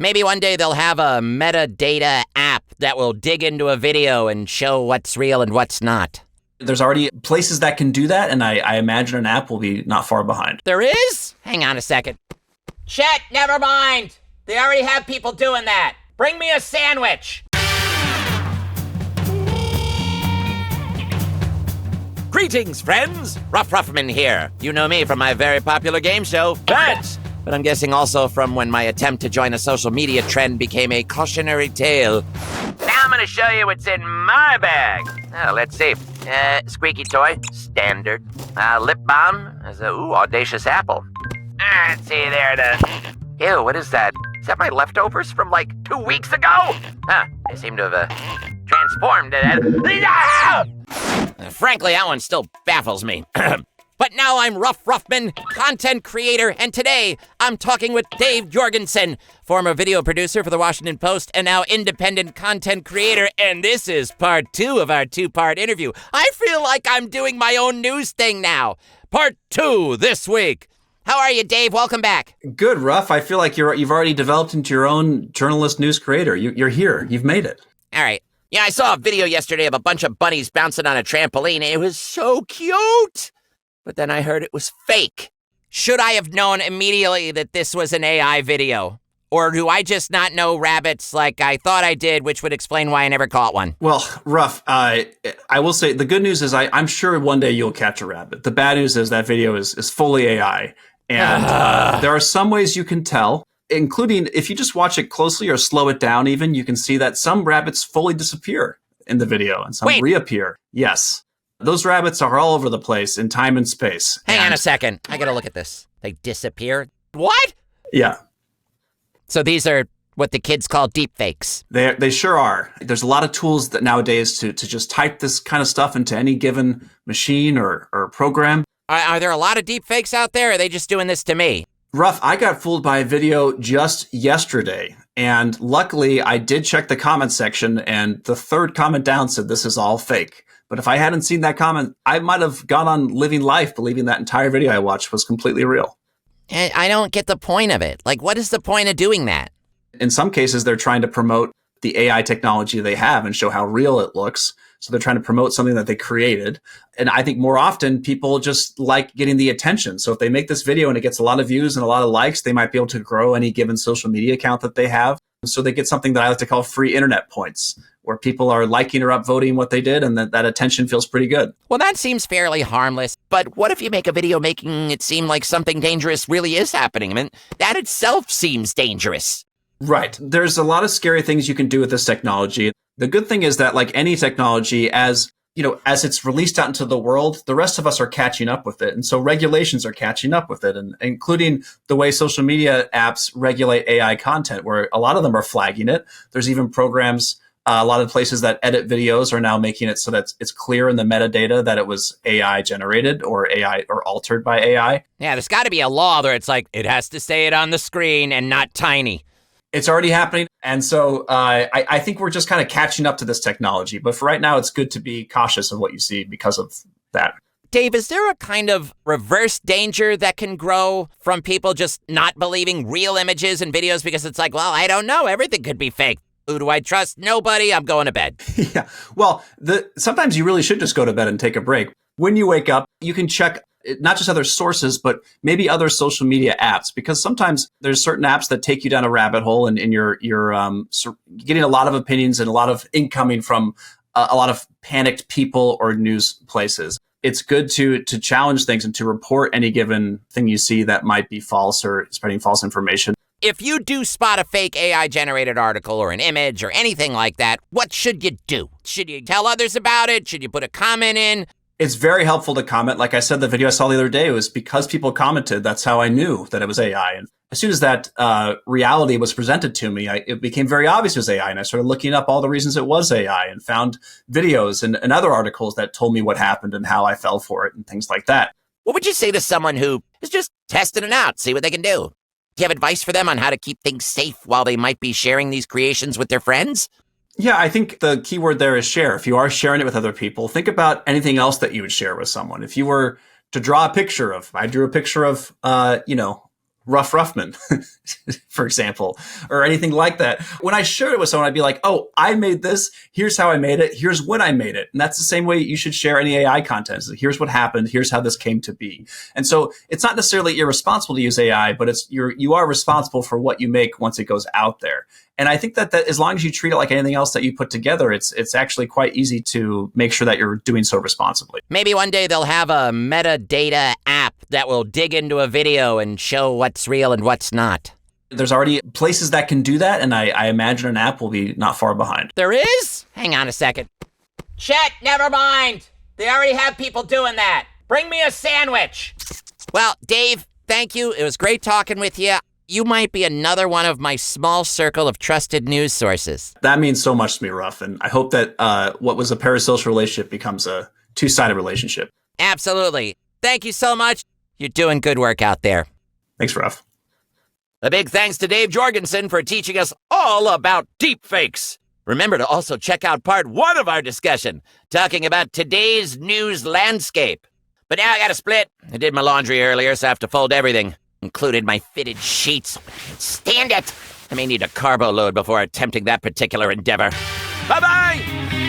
Maybe one day they'll have a metadata app that will dig into a video and show what's real and what's not. There's already places that can do that, and I imagine an app will be not far behind. There is? Hang on a second. Shit, never mind. They already have people doing that. Bring me a sandwich. Greetings, friends. Ruff Ruffman here. You know me from my very popular game show, Velez. But I'm guessing also from when my attempt to join a social media trend became a cautionary tale. Now I'm going to show you what's in my bag. Oh, let's see. Squeaky toy, standard. Lip balm, there's a, audacious apple. Let's see there, ew, what is that? Is that my leftovers from like 2 weeks ago? Huh, they seem to have transformed. Frankly, that one still baffles me. But now I'm Ruff Ruffman, content creator, and today I'm talking with Dave Jorgenson, former video producer for the Washington Post and now independent content creator, and this is part 2 of our 2-part interview. I feel like I'm doing my own news thing now. Part 2 this week. How are you, Dave? Welcome back. Good, Ruff. I feel like you've already developed into your own journalist news creator. You're here. You've made it. All right. Yeah, I saw a video yesterday of a bunch of bunnies bouncing on a trampoline. It was so cute. But then I heard it was fake. Should I have known immediately that this was an AI video? Or do I just not know rabbits like I thought I did, which would explain why I never caught one? Well, Ruff, I will say the good news is I'm sure one day you'll catch a rabbit. The bad news is that video is fully AI. And there are some ways you can tell, including if you just watch it closely or slow it down even, you can see that some rabbits fully disappear in the video and some reappear. Yes. Those rabbits are all over the place in time and space. Hang on a second. I gotta look at this. They disappear? What? Yeah. So these are what the kids call deepfakes. They sure are. There's a lot of tools that nowadays to just type this kind of stuff into any given machine or program. Are there a lot of deepfakes out there, or are they just doing this to me? Ruff, I got fooled by a video just yesterday. And luckily, I did check the comment section, and the third comment down said this is all fake. But if I hadn't seen that comment, I might have gone on living life believing that entire video I watched was completely real. And I don't get the point of it. Like, what is the point of doing that? In some cases, they're trying to promote the AI technology they have and show how real it looks. So they're trying to promote something that they created. And I think more often people just like getting the attention. So if they make this video and it gets a lot of views and a lot of likes, they might be able to grow any given social media account that they have. So they get something that I like to call free internet points, where people are liking or upvoting what they did, and that attention feels pretty good. Well, that seems fairly harmless. But what if you make a video making it seem like something dangerous really is happening? I mean, that itself seems dangerous. Right. There's a lot of scary things you can do with this technology. The good thing is that, like any technology, as it's released out into the world, the rest of us are catching up with it. And so regulations are catching up with it, and including the way social media apps regulate AI content, where a lot of them are flagging it. There's even programs, a lot of places that edit videos are now making it so that it's clear in the metadata that it was AI generated or AI or altered by AI. Yeah, there's got to be a law where it's like, it has to say it on the screen and not tiny. It's already happening. And so I think we're just kind of catching up to this technology. But for right now, it's good to be cautious of what you see because of that. Dave, is there a kind of reverse danger that can grow from people just not believing real images and videos because it's like, well, I don't know, everything could be fake. Who do I trust? Nobody. I'm going to bed. Yeah. Well, sometimes you really should just go to bed and take a break. When you wake up, you can check not just other sources, but maybe other social media apps, because sometimes there's certain apps that take you down a rabbit hole, and you're getting a lot of opinions and a lot of incoming from a lot of panicked people or news places. It's good to challenge things and to report any given thing you see that might be false or spreading false information. If you do spot a fake AI-generated article or an image or anything like that, what should you do? Should you tell others about it? Should you put a comment in? It's very helpful to comment. Like I said, the video I saw the other day was because people commented. That's how I knew that it was AI. And as soon as that reality was presented to me, it became very obvious it was AI. And I started looking up all the reasons it was AI and found videos and other articles that told me what happened and how I fell for it and things like that. What would you say to someone who is just testing it out, see what they can do? Do you have advice for them on how to keep things safe while they might be sharing these creations with their friends? Yeah, I think the key word there is share. If you are sharing it with other people, think about anything else that you would share with someone. If you were to draw a picture of, I drew a picture of, Ruff Ruffman, for example, or anything like that. When I shared it with someone, I'd be like, oh, I made this. Here's how I made it. Here's when I made it. And that's the same way you should share any AI content. So here's what happened. Here's how this came to be. And so it's not necessarily irresponsible to use AI, but you are responsible for what you make once it goes out there. And I think that as long as you treat it like anything else that you put together, it's actually quite easy to make sure that you're doing so responsibly. Maybe one day they'll have a metadata app that will dig into a video and show what's real and what's not. There's already places that can do that, and I imagine an app will be not far behind. There is? Hang on a second. Chet, never mind. They already have people doing that. Bring me a sandwich. Well, Dave, thank you. It was great talking with you. You might be another one of my small circle of trusted news sources. That means so much to me, Ruff, and I hope that what was a parasocial relationship becomes a two-sided relationship. Absolutely. Thank you so much. You're doing good work out there. Thanks, Ruff. A big thanks to Dave Jorgenson for teaching us all about deepfakes. Remember to also check out part 1 of our discussion, talking about today's news landscape. But now I gotta split. I did my laundry earlier, so I have to fold everything. Included my fitted sheets. Stand it! I may need a carbo load before attempting that particular endeavor. Bye-bye!